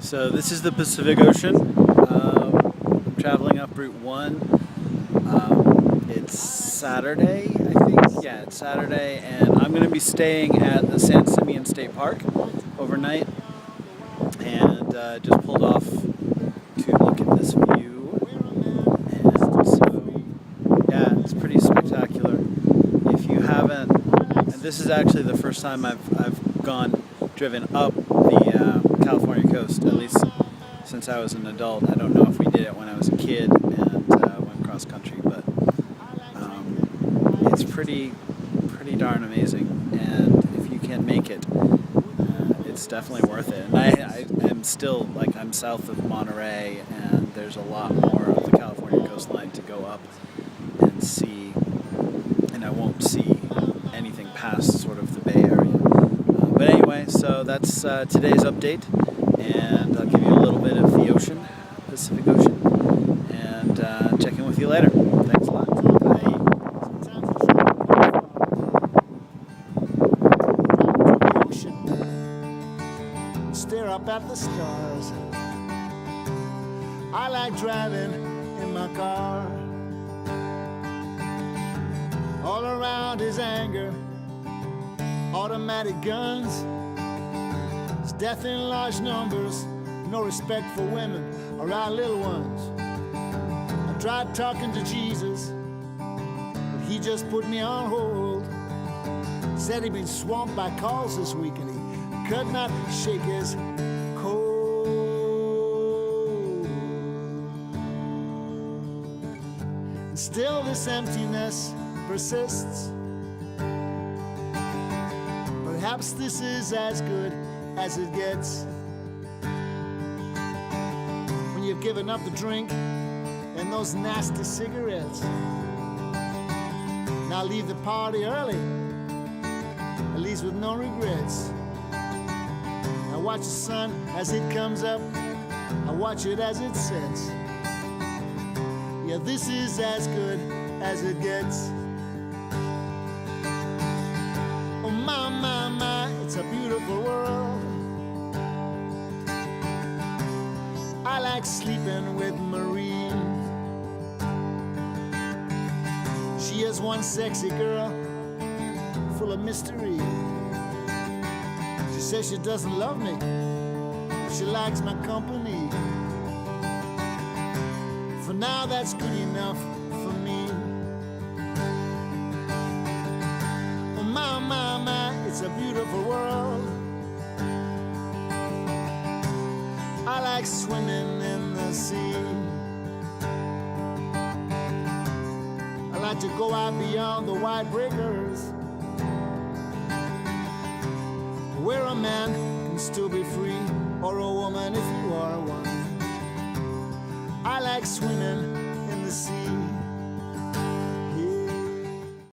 So this is the Pacific Ocean. I'm traveling up Route 1. It's Saturday, I think. Yeah, it's Saturday, and I'm going to be staying at the San Simeon State Park overnight. And just pulled off to look at this view. And so, yeah, it's pretty spectacular. If you haven't, and this is actually the first time I've driven up the California coast, at least since I was an adult. I don't know if we did it when I was a kid and went cross country, but it's pretty darn amazing. And if you can make it, it's definitely worth it. And I am still, like, I'm south of Monterey, and there's a lot more of the California coastline to go up and see, and I won't see anything past sort of the Bay Area. But anyway, so that's today's update, and I'll give you a little bit of the ocean, Pacific Ocean, and check in with you later. Thanks a lot. Bye. Stare up at the stars. I like driving in my car. All around is anger, automatic guns. It's death in large numbers, no respect for women or our little ones. I tried talking to Jesus, but he just put me on hold. Said he'd been swamped by calls this week and he could not shake his cold. And still this emptiness persists. Perhaps this is as good as it gets. When you've given up the drink and those nasty cigarettes. Now leave the party early, at least with no regrets. I watch the sun as it comes up, I watch it as it sets. Yeah, this is as good as it gets. Oh my, it's a beautiful world. I like sleeping with Marie. She is one sexy girl, full of mystery. She says she doesn't love me, but she likes my company. For now, that's good enough for me. Oh my, it's a beautiful world. I like swimming in the sea. I like to go out beyond the wide breakers, where a man can still be free, or a woman if you are one. I like swimming